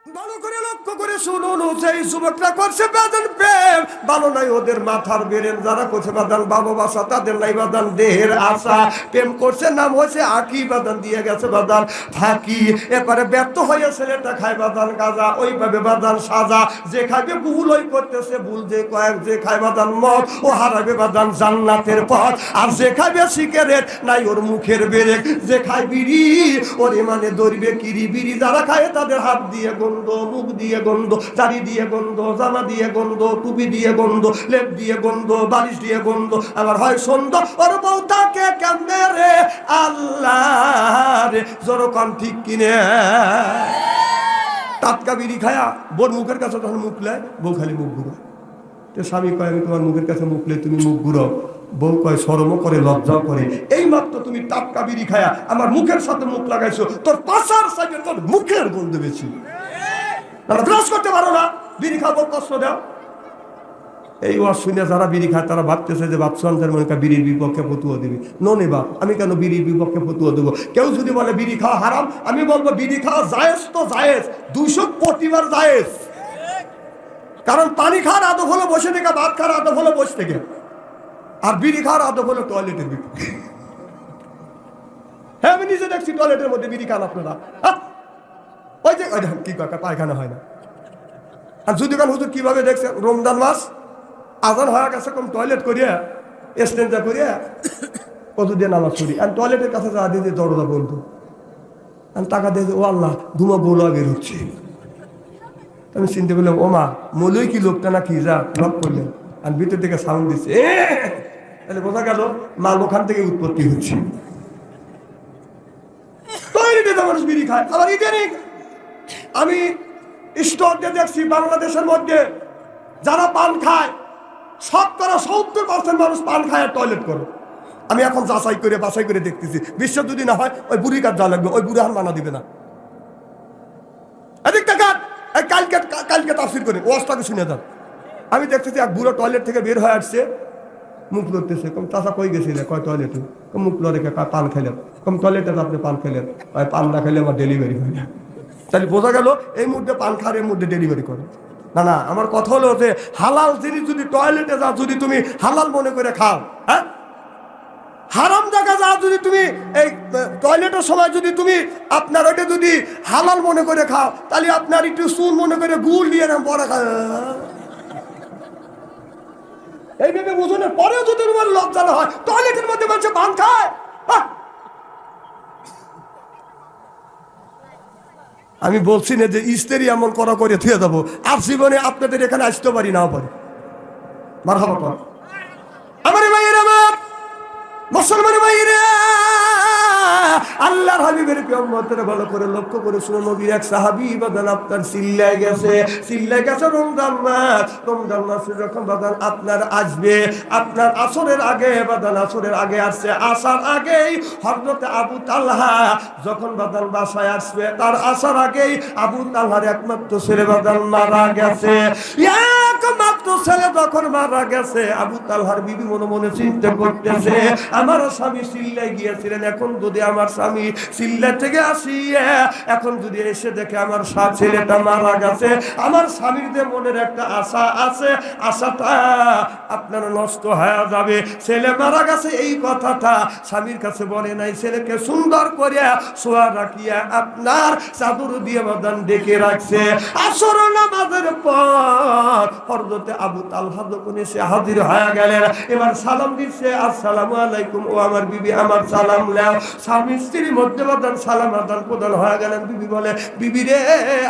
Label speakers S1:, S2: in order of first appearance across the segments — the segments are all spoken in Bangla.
S1: ভালো করে লক্ষ্য করে শুনুন, সেই যুবকরা করছে বাদান প্রেম, ভালো নাই ওদের মাথার বেরেন। যারা করছে বাদান ভালোবাসা, তাদের নাই বাদান দেহের আশা। প্রেম করছে, নাম হয়েছে আঁকি, বাদান দিয়ে গেছে বাদান ফাঁকি। এরপরে ব্যর্থ হয়ে ছেলেটা খায় বাদান গাঁজা, ওইভাবে বাদান সাজা। যে খাইবে ভুল ওই করতেছে ভুল, যে কয়েক যে খায় বাদান মদ ও হারাবে বাদান জান্নাতের পথ। আর যে খাইবে সিগারেট নাই ওর মুখের বেরেক, যে খায় বিড়ি ওর মানে ধরবে কিরি বিড়ি। যারা খায় তাদের হাত দিয়ে গন্ধ, মুখ দিয়ে গন্ধ, দাড়ি দিয়ে গন্ধ, জামা দিয়ে গন্ধ, টুপি দিয়ে গন্ধ, লেপ দিয়ে গন্ধ, বালিশ দিয়ে গন্ধ। আবার হয় সন্ধ্যা ওর বউ তাকে কেমনে রে আল্লাহ রে, জোরকম ঠিক কিনে। টাটকা বিড়ি খায়া বোর মুখের কাছে তখন মুখ লেয়, বউ খালি মুখ ঘুরো। তো স্বামী কয় আমি তোমার মুখের কাছে মুখ লে তুমি মুখ ঘুরো। বউ কয় শরমও করে লজ্জাও করে, এই মাত্র তুমি টাটকা বিড়ি খায়া আমার মুখের সাথে মুখ লাগাইছো, তোর পাশার সাইডে তোর মুখের গন্ধ বেশি। ব্রাশ করতে পারো না, বিড়ি খাবো কষ্ট দাও। এই ওয়াজ শুনে যারা বিড়ি খায় তারা ভাবতেছে যে বাপসানদের মনে কয় বিড়ির বিপক্ষে ফতুয়া দিবি। ননে বাপ, আমি কেন বিড়ির বিপক্ষে ফতুয়া দেবো? কেউ যদি বলে বিড়ি খাওয়া হারাম, আমি বলবো বিড়ি খাওয়া জায়েজ তো জায়েজ, 200 কোটিবার জায়েজ। কারণ পানি খাওয়ার আদব হলো বসে থেকে, ভাত খাওয়ার আদব হলো বসে থেকে, আর বিড়ি খাওয়ার আদব হলো টয়লেটের বিপক্ষে। হ্যাঁ, আমি নিজে দেখছি টয়লেটের মধ্যে বিড়ি খান আপনারা। ওই যে কি কথা, পায়খানা হয় না। আর যদি কান হুজুর কিভাবে দেখছেন, রমজান মাস আজান হয়ে গেছে, কম টয়লেট করিয়া স্টেঞ্জা করিয়া কত দিয়ে নামাজ পড়ি, আর টয়লেটের কাছে যা দিয়ে দরজা বন্ধ, আমি টাকা দিয়ে ও আল্লাহ ধুমা গোলা বের হচ্ছে। আমি চিনতে বললাম ও মা মলই কি লোকটা না কি, যা লক করলেন। আর ভিতর থেকে সাউন্ড দিচ্ছে, তাহলে বোঝা গেল মাল ওখান থেকে উৎপত্তি হচ্ছে। টয়লেটে তো মানুষ বিড়ি খায়। আবার ইদানিং আমি স্টকে দেখছি বাংলাদেশের মধ্যে যারা পান খায়, 70% মানুষ পান খায় আর টয়লেট করে। আমি এখন যাচাই করে বাছাই করে দেখতেছি, বিশ্বাস যদি না হয় ওই বুড়ি কাজ যা লাগবে, ওই বুড়ি হান মানা দিবে না। এদিক টাকা কালকে তাফসীর করে ওয়াজটাকে শুনে যান। আমি দেখতেছি এক বুড়ো টয়লেট থেকে বের হয়ে আসছে, মুখ লড়তেছে। কম চাষা কই গেছিলে? কয় টয়লেটে। কম মুখ লড়ে পান খাইলেন। কম টয়লেটে আপনি পান খাইলেন? পান না খাইলে আমার ডেলিভারি হয় না। তাহলে বোঝা গেল এই মুহূর্তে পান খাওয়ার এর মধ্যে ডেলিভারি করে না। না, আমার কথা হলো যে হালাল জিনিস যদি টয়লেটে যা যদি তুমি হালাল মনে করে খাও, হ্যাঁ, হারাম জায়গা যা যদি তুমি এই টয়লেটের সময় যদি তুমি আপনার ওইটা যদি হালাল মনে করে খাও, তাহলে আপনার একটু চুন মনে করে গুড় দিয়ে না পরে খায়, এইভাবে বুঝুন। পরেও যদি তোমার লজ্জা না হয়, টয়লেটের মধ্যে মানুষ পান খায়। আমি বলছি না যে স্ত্রী এমন করা করে থুয়ে যাবো, আর জীবনে আপনাদের এখানে আসতে পারি না পারি। মারহাবা কর আমার ভাইয়ের, আমার মুসলমান ভাইয়েরা, আল্লাহর হাবিবের উম্মতের ভালো করে লক্ষ্য করে শুনো। নবীর এক সাহাবী বাদান আপনার চিল্লায় গেছে রমজান মাসে যখন বাদান আপনার আসবে, আপনার আসরের আগে বাদান আসরের আগে আসছে, আসার আগেই হযরতে আবু তালহা যখন বাদান বাসায় আসবে, তার আসার আগেই আবু তালহার একমাত্র ছেলে বাদান মারা গেছে। একমাত্র ছেলে যখন মারা গেছে, আবু তালহার বিবি মনে মনে চিন্তা করতেছে, আমার স্বামী চিল্লায় গিয়েছিলেন, এখন যদি আমার স্বামী চিল্লা থেকে আসিয়া এখন যদি এসে দেখে আমার ছেলেটা মারা গেছে, আমার স্বামীর যে মনের একটা আশা আছে, আশাটা আপনার নষ্ট হয়ে যাবে। ছেলে মারা গেছে এই কথাটা স্বামীর কাছে বলে নাই, ছেলেকে সুন্দর করিয়া শোয়া রাখিয়া আপনার চাদর দিয়ে বাদান ডেকে রাখছে। আসর নামাজের পর হযরতে আবু তালহা যখন এসে হাজির হয়ে গেলেন, এবার সালাম দিচ্ছে, আসসালামু আলাইকুম, ও আমার বিবি আমার সালাম নাও। স্বামী স্ত্রীর মধ্যে বাদান সালাম আদান প্রদান হয়ে গেলেন। বিবি বলে, বিবি রে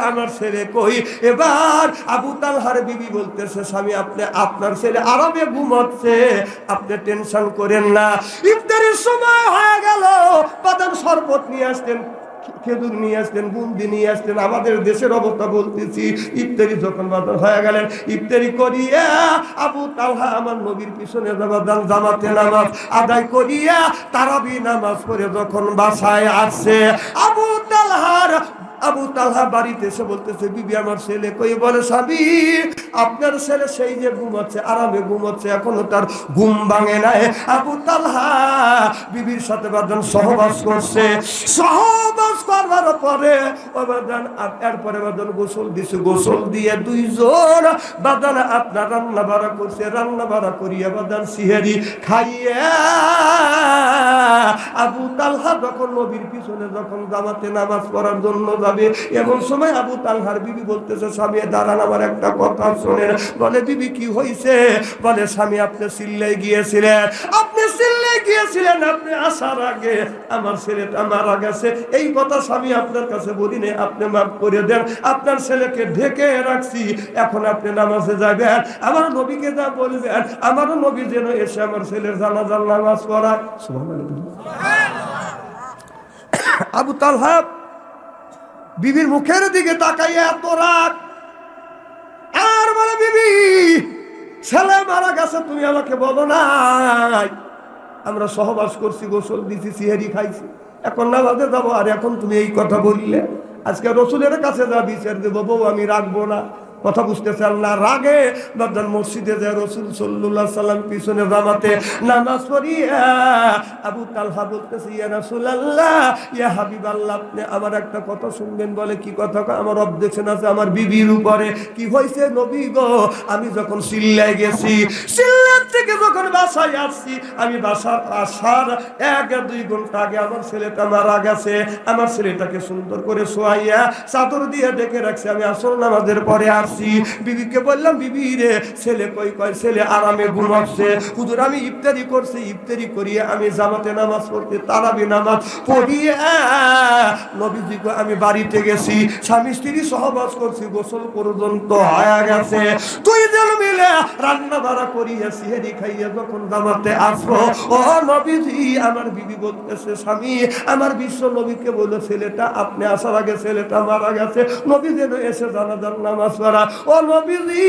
S1: আমার ছেলে কই? এবার আবু তালহার বিবি বলতেছে, স্বামী আপনি আপনার ছেলে আরামে ঘুমাচ্ছে, আপনি টেনশন করেন না। ইফতারের সময় হয়ে গেল, বাদান শরবত নিয়ে আসতেন, খেজুর নিয়ে আসতেন, বুন্দি নিয়ে আসতেন। আমাদের দেশের অবস্থা বলতেছি, ইফতারি যখন বাদান হয়ে গেলেন, ইফতারি করিয়া আবু তালহা আমার নবীর পিছনে জামাতে নামাজ আদায় করিয়া তারাবি নামাজ পড়ে যখন বাসায় আসছে, আবু তালহার আবু তালহা বাড়িতে এসে বলতেছে, বিবি আমার ছেলে কই? বলে, স্বামী আপনার ছেলে সেই যে ঘুমাচ্ছে, আরামে ঘুমাচ্ছে, এখনো তার ঘুম ভাঙে নাই। আবু তালহা বিবির সাথে বাদান সহবাস করছে। সহবাস করবার পরে এরপরে বাদান গোসল দিছে। গোসল দিয়ে দুইজন বাদান আপনার রান্না বাড়া করছে। রান্না বাড়া করিয়া বাদান সিহেরি খাইয়া আবু তালহা যখন নবীর পিছনে যখন জামাতে নামাজ পড়ার জন্য যাবে, এমন সময় আবু তালহার বিবি বলতেছে, স্বামী দাঁড়ান, আমার একটা কথা শোনেন। বলে, বিবি কি হয়েছে? বলে, স্বামী আপনি সিল্লাই গিয়েছিলেন, আপনি সিল্লাই গিয়েছিলেন, আপনি আসার আগে আমার ছেলেটা মারা গেছে। এই কথা স্বামী আপনার কাছে বলি না, আপনি মাফ করে দেন। আপনার ছেলেকে ঢেকে রাখছি, এখন আপনি নামাজে যাবেন, আমার নবীকে যা বলবেন, আমার নবী যেন এসে আমার ছেলের জানাজার নামাজ পড়ায়। আবু তালহা বিবির মুখের দিকে তাকাইয়া এত রাগ, আর বলে, বিবি ছেলে মারা গেছে, তুমি আমাকে বলো নাই? আমরা সহবাস করছি, গোসল দিছি, সিহেরি খাইছি, এখন নামাজে যাবো, আর এখন তুমি এই কথা বললে? আজকে রসুলের কাছে যা বিচার দেবো, বউ আমি রাখবো না। কথা বুঝতেছেন না? রাগে বাদান মসজিদে যায় রসুল সাল্লাল্লাহু আলাইহি সাল্লাম পিছনে জামাতে নামাজ পড়িয়া আবু তালহা বলতেছে, ইয়া রাসূলুল্লাহ, ইয়া হাবিবাল্লাহ, আপনি আমার একটা কথা শুনবেন। বলে, কি কথা? আমার অবজেকশন আছে আমার বিবির উপরে। কি হয়েছে নবী গো? আমি যখন সিল্লায় গেছি, সিল্লা থেকে যখন বাসায় আসছি, আমি বাসার আসার 1-2 ঘন্টা আগে আমার ছেলেটা মারা গেছে। আমার ছেলেটাকে সুন্দর করে শোয়াইয়া চাদর দিয়ে ডেকে রাখছে। আমি আসর নামাজের পরে আসছি। বিবিকে বললাম, বিবি রে ছেলে কই? কয় ছেলে আরামে ঘুমাচ্ছে। হুজুর আমি ইফতারি করছি, ইফতারি করিয়ে আমি জামাতে নামাজ পড়তে তারাবি নামাজ পড়িয়ে নবীজিকে আমি বাড়িতে গেছি, স্বামী স্ত্রী সহবাস করছি, গোসল পর্যন্ত হয়ে গেছে। তুই যেন মিলে রান্না বাড়া করিয়া সিহেরি খাইয়া যখন জামাতে আসবো, ও নবীজি, আমার বিবি বলতেছে, স্বামী আমার বিশ্ব নবীকে বলে ছেলেটা আপনি আসার আগে ছেলেটা মারা গেছে, নবী যেন এসে জানাজার নামাজ পড়া। ও নবীজি,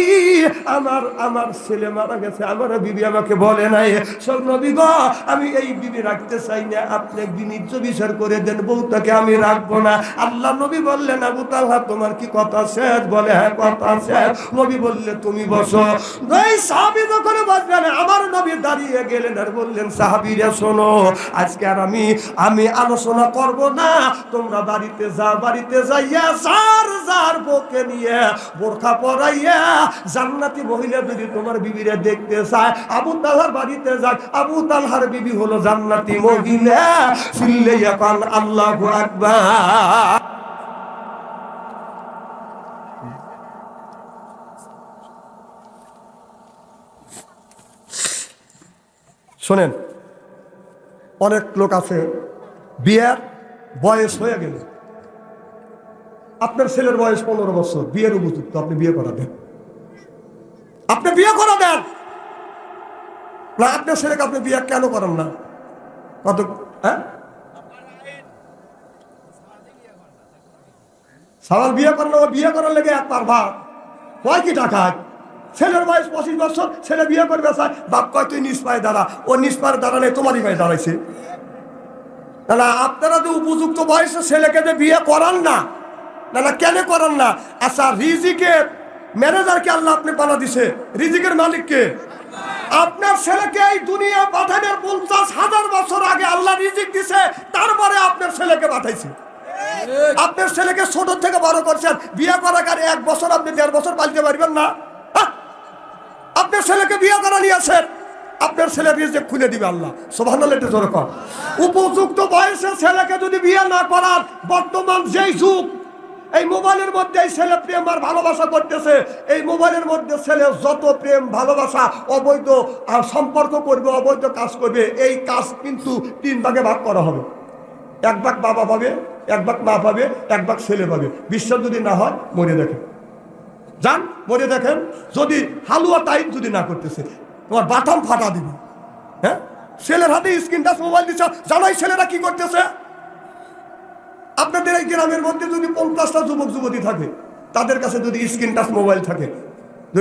S1: আমার ছেলে মারা গেছে, আমার বিবি আমাকে বলে নাই। সব নবী গো, আমি এই বিবি রাখতে চাই না, আপনি বিনীত বিচার করে দেন, বউটাকে আমি রাখবো না। আল্লাহ নবী বললেন, আবু তালহা তোমার কি কথা শেষ? বলে, হ্যাঁ কথা শেষ। নবী বললে, তুমি বসো। এই সাহাবী যখন বসলেন, আমার নবী দাঁড়িয়ে গেলেন আর বললেন, সাহাবীরা শোনো, আজকে আর আমি আলোচনা করব না, তোমরা বাড়িতে যাও, বাড়িতে যাইয়া যার বউকে নিয়ে বোরখা পরাইয়া জান্নাতি মহিলা যদি তোমার বিবিরে দেখতে চায়, আবু তালহার বাড়িতে যাক। আবু তালহার বিবি হলো জান্নাতি মহিলা। সিল্লাইয়া কান আল্লাহু আকবার। শোনেন, অনেক লোক আছে বিয়ের বয়স হয়ে গেল, আপনার ছেলের বয়স 15 বছর, বিয়ের উপযুক্ত, আপনি বিয়ে করা দেন, আপনি বিয়ে করা দেন না। আপনার ছেলেকে আপনি বিয়ে কেন করেন না? কত সবাই বিয়ে করেন, ও বিয়ে করার লেগে একবার ভাব কয় কি টাকা? ছেলের বয়স 25 বছর, ছেলে বিয়ে করবে চায়, বাপ কয় তুই নিজ পায়ে দাঁড়া। ও নিজ পায়ে দাঁড়ালে তোমারই পায়ে দাঁড়াইছে না। আপনারা যে উপযুক্ত বয়সে ছেলেকে যে বিয়ে করান না, না কেন করান না? আচ্ছা, রিজিকের ম্যানেজারকে আল্লাহ আপনি বানা দিছে, রিজিকের মালিককে। আপনার ছেলেকে এই দুনিয়া পাঠানোর 50,000 বছর আগে আল্লাহ রিজিক দিছে, তারপরে আপনার ছেলেকে পাঠাইছে। আপনার ছেলেকে ছোট থেকে বড় করছেন, বিয়ে করার 1 বছর আপনি 1.5 বছর পালতে পারবেন না। আপনার ছেলেকে বিয়ে করা নিয়েছেন, আপনার ছেলে রিজিক খুলে দিবে আল্লাহ। সুবহানাল্লাহ, এটা জোরে কর। উপযুক্ত বয়সে ছেলেকে যদি বিয়ে না করার, বর্তমান যেই যুগ, এই মোবাইলের মধ্যে ছেলে প্রেম আর ভালোবাসা করতেছে, এই মোবাইলের মধ্যে ছেলে যত প্রেম ভালোবাসা অবৈধ আর সম্পর্ক করবে, অবৈধ কাজ করবে, এই কাজ কিন্তু 3 ভাগে ভাগ করা হবে। 1 ভাগ বাবা পাবে, 1 ভাগ মা পাবে, 1 ভাগ ছেলে পাবে। বিশ্বাস যদি না হয় মরে দেখেন, যান মরে দেখেন। যদি হালুয়া টাইপ যদি না করতেছে, তোমার বাটাম ফাটা দিবে। হ্যাঁ, ছেলের হাতে স্ক্রিন টাচ মোবাইল দিচ্ছে, জানাই ছেলেরা কি করতেছে। আপনাদের এই গ্রামের মধ্যে যদি 50টা যুবক যুবতী থাকে, তাদের কাছে যদি স্ক্রিন টাচ মোবাইল থাকে,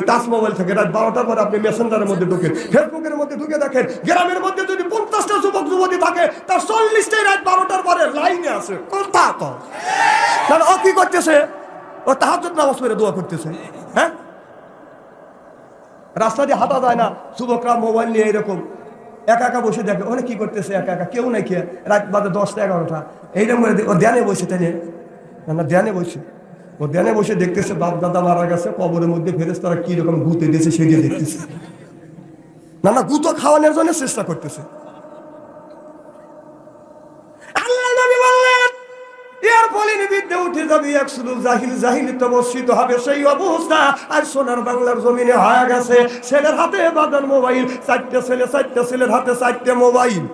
S1: টাচ মোবাইল থাকে, রাত 12টার পরে আপনি মেসেঞ্জারের মধ্যে ঢুকেন, ফেসবুকের মধ্যে ঢুকে দেখেন, গ্রামের মধ্যে যদি 50টা যুবক যুবতী থাকে, তার 40টাই রাত 12টার পরে লাইনে আছে। কথা তো তাহলে ও কি করতেছে? ও তাহাজ্জুদ নামাজ পড়ে দোয়া করতেছে। হ্যাঁ, রাস্তা দিয়ে হাঁটা যায় না, যুবকরা মোবাইল নিয়ে এরকম একা একা বসে দেখে, ওরা কি করতেছে একা একা, কেউ নাই খেয়ে, রাত বাজে 10টা 11টা, এইরকম করে ও ধ্যানে বসে, তাই না? ধ্যানে বসে, ও ধ্যানে বসে দেখতেছে বাপ দাদা মারা গেছে, কবরের মধ্যে ফেরেশতারা কি রকম গুঁতে দিয়েছে সেটা দেখতেছে। না গুঁতো খাওয়ানোর জন্য চেষ্টা করতেছে। আল্লাহ নবী বললেন, এর বলিনি বিদ্যে উঠে যাবে একশুধু জাহিলিত্ব বর্ষিত হবে, সেই অবস্থা আর সোনার বাংলার জমিনে হয়ে গেছে। ছেলের হাতে বাজার মোবাইল, 4টে ছেলের হাতে 4টে মোবাইল।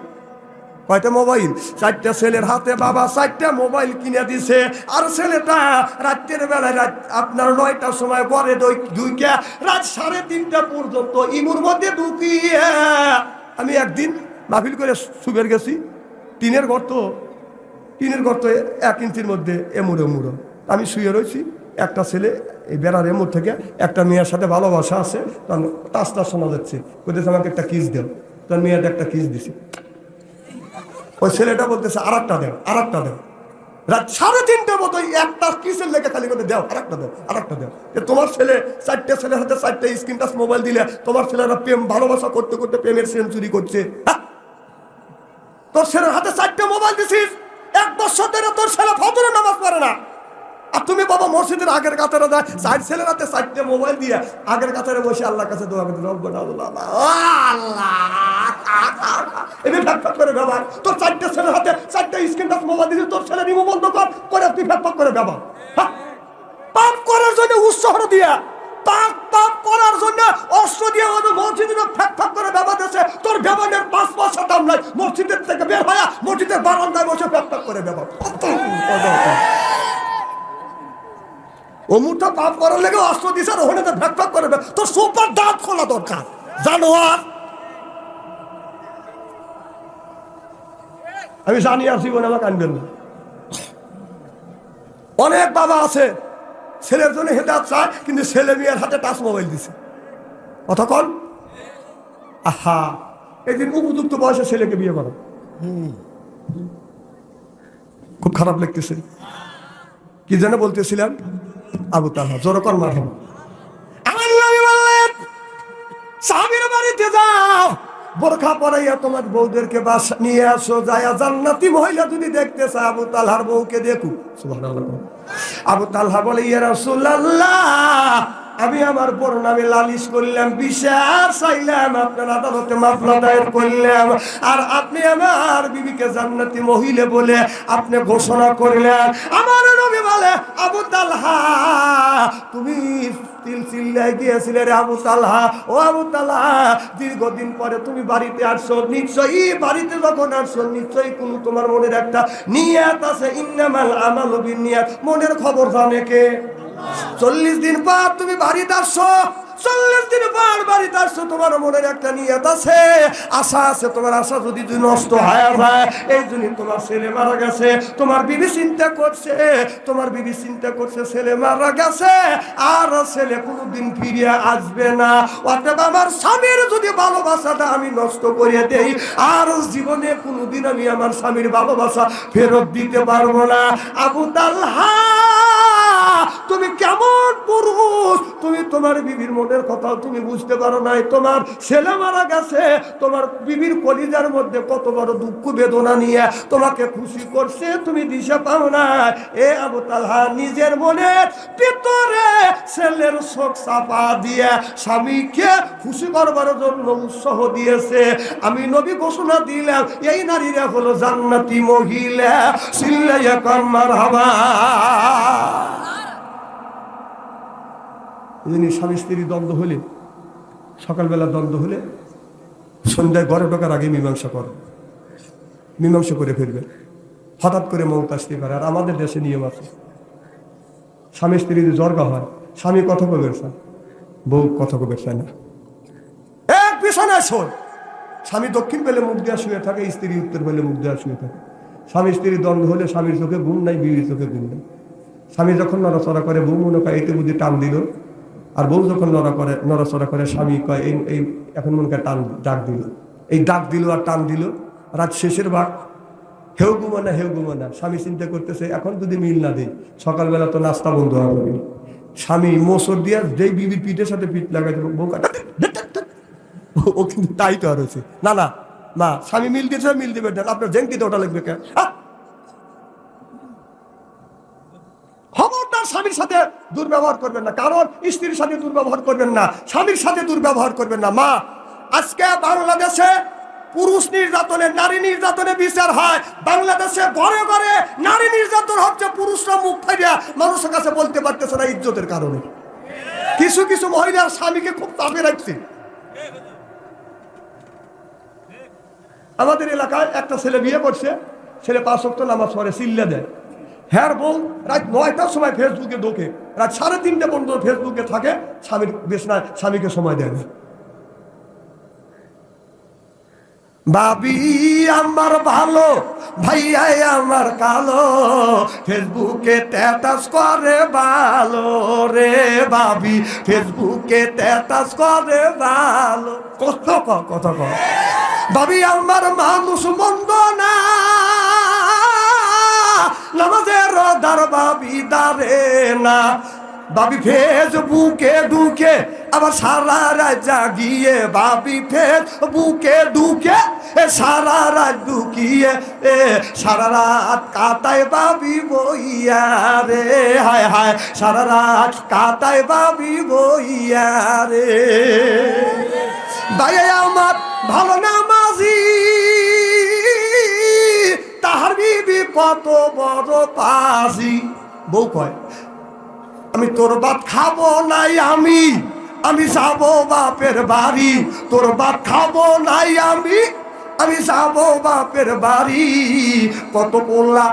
S1: কয়টা মোবাইল? 4টে ছেলের হাতে বাবা 4টে মোবাইল কিনে দিছে। আর ছেলেটা রাত্রের বেলায় আপনার 9টার সময় ঘরে ঢুকে রাত 3:30টা পর্যন্ত ইমুর মধ্যে ঢুকিয়ে, আমি একদিন মাহফিল করে সুবের গেছি, টিনের গর্ত 1 ইঞ্চির মধ্যে এমুড়ো আমি শুয়ে রয়েছি, একটা ছেলে এই বেড়ার এমুর থেকে একটা মেয়ের সাথে ভালোবাসা আছে, তখন টাচটা শোনা যাচ্ছে, বলতেছে আমাকে একটা কিস দেও, তখন মেয়েটা একটা কিস দিছি। ওই ছেলেটা বলতেছে আর একটা দেও। রাত 3:30টার মতো একটা কিসের লেগে খালি করে দেও, আর একটা দেও। তোমার ছেলে 4টে ছেলের হাতে 4টে স্ক্রিন টাচ মোবাইল দিলে তোমার ছেলেরা প্রেম ভালোবাসা করতে করতে প্রেমের সেঞ্চুরি করছে। তোর ছেলের হাতে 4টে মোবাইল দিছিস, 1 বছর ধরে তোর ছেলে ফজরের নামাজ পড়ে না, আর তুমি বাবা মসজিদের আগের কাতারে যায় 4 ছেলের হাতে 4টে মোবাইল দিয়ে আগের কাতারে বসে আল্লাহর কাছে দোয়া করতে, রব্বানা আল্লাহ এমনি ফ্যাক করে ব্যবহার। তোর 4টে ছেলের হাতে 4টে স্ক্রিন টাচ মোবাইল দিয়েছিস, তোর ছেলে রিমো বন্ধ করে তুই ফ্যাক করে ব্যবহার। পাপ করার জন্য উৎসাহ দিয়া, পাপ করার জন্য অস্ত্র দিয়ে মসজিদে ফ্যাক করে ব্যবহার দিয়েছে। তোর ব্যবহারের 5 পয়সা দাম নাই, মসজিদের থেকে বের হয়ে মসজিদের বারান্দায় বসে ফ্যাক করে ব্যবহার। অমুকটা পাপ করার লেগে অস্ত্র দিছে, আর ওখানে ফ্যাক করে তোর সুপার দাঁত খোলা দরকার, জানোয়ার। আমি জানি আর জীবনে আমাকে আনবেন না। অনেক বাবা আছে ছেলের জন্য হেদায়েত চায়, কিন্তু ছেলে মেয়ের হাতে টাচ মোবাইল দিছে। কতক্ষণ? আহা, এদিন উপযুক্ত বয়সে ছেলেকে বিয়ে করো, খুব খারাপ লাগতেছে। কি যেন বলতেছিলাম? আবু তালহা, জোরকর মারহাবা। আমার নবী বললেন, সাহাবীর বাড়িতে যাও, বোরখা পরাইয়া তোমার বউদেরকে বাসা নিয়ে আসো, যায়া জান্নাতি মহিলা যদি দেখতে চায় আবু তালহার বউকে দেখো। সুবহানাল্লাহ। আবু তালহা বলে, ইয়া রাসূলুল্লাহ, আমি আমার বোর নামে লালিশ করলাম, বিচার চাইলাম, আপনার আদালতে মামলা দায়ের করলাম, আর আপনি আমার বিবিকে জান্নাতি মহিলা বলে আপনি ঘোষণা করলেন। আমার নবী বলে, আবু তালহা, তুমি চিল্লায় গিয়েছিলে রে আবু তালহা, ও আবু তালহা, দীর্ঘদিন পরে তুমি বাড়িতে আসছো, নিশ্চয়ই বাড়িতে যখন আসছো নিশ্চয়ই কোন তোমার মনের একটা নিয়াত আছে। ইন্নামাল আমালু বিন্নিয়াত, মনের খবর জানে কে? 40 দিন পর তুমি বাড়িতে আসছো, 40 দিন পর বাড়িতে আসছো, তোমার মনের একটা নিয়ত আছে, আশা আছে। তোমার আশা যদি নষ্ট হয়ে যায়, এই জন্য তোমার ছেলে মারা গেছে, তোমার বিবি চিন্তা করছে ছেলে মারা গেছে, আর ছেলে কোনোদিন ফিরে আসবে না। অতএব আমার স্বামীর যদি ভালোবাসাটা আমি নষ্ট করে দেই, আর জীবনে কোনোদিন আমি আমার স্বামীর ভালোবাসা ফেরত দিতে পারবো না। আবু তালহা, তুমি কেমন পুরুষ, তুমি তোমার বিবির মনের কথা তুমি বুঝতে পারো নাই। তোমার ছেলে মারা গেছে, তোমার বিবির কলিজার মধ্যে কত বড় দুঃখ বেদনা নিয়ে তোমাকে খুশি করছে, তুমি দিশা পাও না। এ আবু তালহা, নিজের মনের ভিতরে ছেলের শোক চাপা দিয়ে স্বামীকে খুশি করবার জন্য উৎসাহ দিয়েছে। আমি নবী ঘোষণা দিলাম, এই নারীরা হলো জান্নাতি মহিলা। সিল্লাইয়া কর মারহাবা। স্বামী স্ত্রী দ্বন্দ্ব হলে, সকালবেলা দ্বন্দ্ব হলে সন্ধ্যায় ঘরে ঢোকার আগে মীমাংসা করে ফিরবে। হঠাৎ করে মৌত আসতে পারে। আর আমাদের দেশে নিয়ম আছে, স্বামী স্ত্রী যদি জর্গা হয়, স্বামী কথা কবে চায়, বউ কথা কবে চায় না। এক বিছানায় শোন, স্বামী দক্ষিণ পেলে মুখ দেওয়া শুয়ে থাকে, স্ত্রী উত্তর পেলে মুখ দেওয়া শুয়ে থাকে। স্বামী স্ত্রী দ্বন্দ্ব হলে স্বামীর চোখে ঘুম নাই, বিবির চোখে ঘুম নাই। স্বামী যখন নড়াচড়া করে, বউ মনে করে এতে বুঝি টান দিল, আর বউ যখন নড়াচড়া করে স্বামী কয় এই এখন মনে করে টান ডাক দিল, এই ডাক দিল আর টান দিল, রাত শেষের ভাগ, হেউ ঘুমো না। স্বামী চিন্তা করতেছে এখন যদি মিল না দিই সকালবেলা তো নাস্তা বন্ধ হবে। স্বামী মোসর দিয়া যেই বিবির পিঠের সাথে পিঠ লাগাই দেবো, বউ ও কিন্তু তাই তো আর হয়েছে। না না মা, স্বামী মিল দিয়েছে, মিল দিবে না, আপনার জেঙ্কিতে ওটা লাগবে কেন? খবরদার স্বামীর সাথে দুর্ব্যবহার করবেন না, কারণ স্ত্রীর সাথে দুর্ব্যবহার করবেন না, স্বামীর সাথে দুর্ব্যবহার করবেন না। মা, আজকে বাংলাদেশে পুরুষ নির্যাতনে, নারী নির্যাতনে বিচার হয়। বাংলাদেশে ঘরে ঘরে নারী নির্যাতন হচ্ছে, পুরুষরা মুখ ফাইয়া মানুষের কাছে বলতে পারতেছে না ইজ্জতের কারণে। কিছু কিছু মহিলার স্বামীকে খুব চাপে রাখছে। আমাদের এলাকায় একটা ছেলে বিয়ে করছে, ছেলে 5 ওয়াক্ত নামাজ পড়ে, চিল্লা দেয়। হ্যাঁ বউ রাত 9টার সময় ফেসবুকে ঢোকে, রাত 3:30 পর্যন্ত ফেসবুকে থাকে, স্বামীর বেশনায় স্বামীকে সময় দেয় না। বাবি আমার ভালো, ভাইয়া আমার কালো, ফেসবুকে স্ট্যাটাস করে ভালো রে বাবি, ফেসবুকে স্ট্যাটাস করে ভালো। কথা ক বাবি আমার মানুষ মন্দ না, নামাজের দার বাবি দারে না। বাবি ফেসবুকে ঢুকে আবার সারা রাত জাগিয়ে, বাবি ফেসবুকে ঢুকে সারা রাত ঢুকিয়ে সারা রাত কাটায় বাবি বইয়া রে, হায় হায় সারা রাত কাটায় বাবি বইয়া রে। ভাই আমার ভালো নামাজি, তাহার বিবি কত বড় পাজি। বউ কয় আমি তোর ভাত খাবো নাই, আমি যাবো বাপের বাড়ি, তোর ভাত খাবো নাই, আমি যাবো বাপের বাড়ি। কত পোলা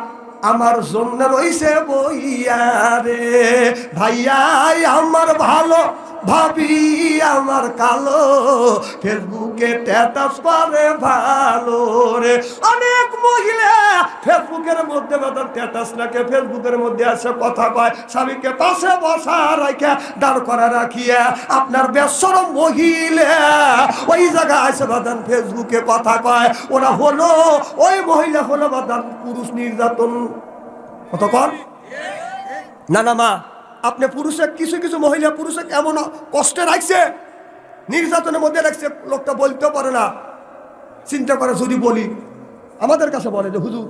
S1: আমার জন্য রইছে বইয়া রে, ভাইয়াই আমার ভালো, ভাবি আমার কালো, ফেসবুকে স্ট্যাটাস করে ভালো রে। অনেক মহিলা ফেসবুকের মধ্যে স্ট্যাটাস রাখে, ফেসবুকের মধ্যে আসে কথা কয়, স্বামীকে পাশে বসা রাখা দাঁড় করা রাখিয়া আপনার বেশরম মহিলা ওই জায়গায় আসে বাদান ফেসবুকে কথা কয়। ওরা হলো ওই মহিলা হলো বাদান পুরুষ নির্যাতন। কতক্ষণ না না মা, আপনি পুরুষের কিছু কিছু মহিলা পুরুষের এমন কষ্টে রাখছে, নির্যাতনের মধ্যে রাখছে, লোকটা বলতেও পারে না। চিন্তা করে যদি বলি, আমাদের কাছে বলে যে হুজুর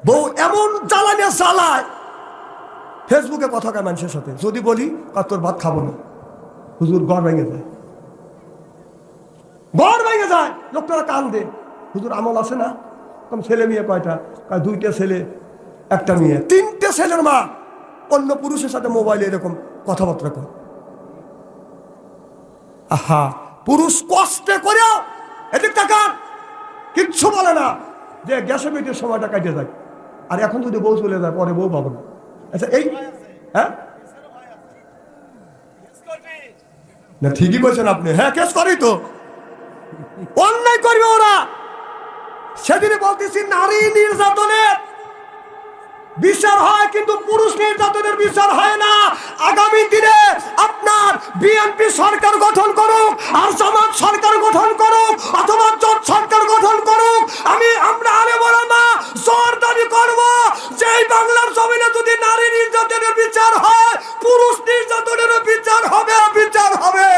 S1: বউ এমন জ্বালানে জ্বালায়, ফেসবুকে কথা কয় মানুষের সাথে, যদি বলি তোর ভাত খাবো না, হুজুর ঘর ভেঙে যায়, ঘর ভেঙে যায়। লোকটারা কান দে, হুজুর আমল আছে না? তখন ছেলে মেয়ে কয়টা? 2টা ছেলে 1টা মেয়ে, 3টে ছেলের মা অন্য পুরুষের সাথে মোবাইলে এরকম কথাবার্তা কর। আহা, পুরুষ কষ্টে করেও এদিক তাকান, কিচ্ছু বলে না, যে গ্যাসে মিটের সময়টা কাটিয়ে যায়। আর এখন যদি বউ চলে যায় পরে বউ পাবো না। আচ্ছা এই হ্যাঁ না, ঠিকই বলছেন আপনি, হ্যাঁ কেস করি তো, অন্যায় করবে ওরা। সেদিনে বলতেছি নারী নির্যাতনের বিচার হয়, কিন্তু পুরুষ নির্যাতনের বিচার হয় না। আগামী দিনে আপনার বিএনপি সরকার গঠন করুক, আর জামাত সরকার গঠন করুক, অথবা জোট সরকার গঠন করুক, আমরা আলেম ওলামা জোর দাবি করব যে এই বাংলার জমিনে যদি নারী নির্যাতনের বিচার হয়, পুরুষ নির্যাতনেরও বিচার হবে, বিচার হবে।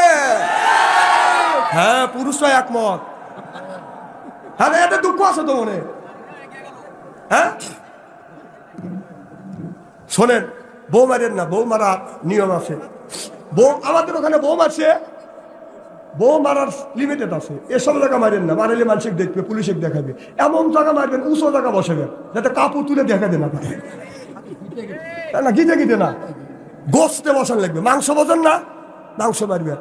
S1: হ্যাঁ পুরুষরা একমত। হ্যাঁ এটা দুঃখ আছে তো মনে। হ্যাঁ শোনেন, বউ মারেন না, বউ মারা নিয়ম আছে। বউ আমাদের ওখানে বউ মারছে, বউ মারার লিমিটেড আছে। এসব জায়গা মারেন না, মারলে মানুষকে দেখবে, পুলিশে দেখাবে। এমন জায়গা মারবেন উঁচু জায়গা বসাবেন, যাতে কাপড় তুলে দেখা দেন না, গিতে গিতে না, গোস্তে বসান লাগবে। মাংস বসান না, মাংস মারবেন।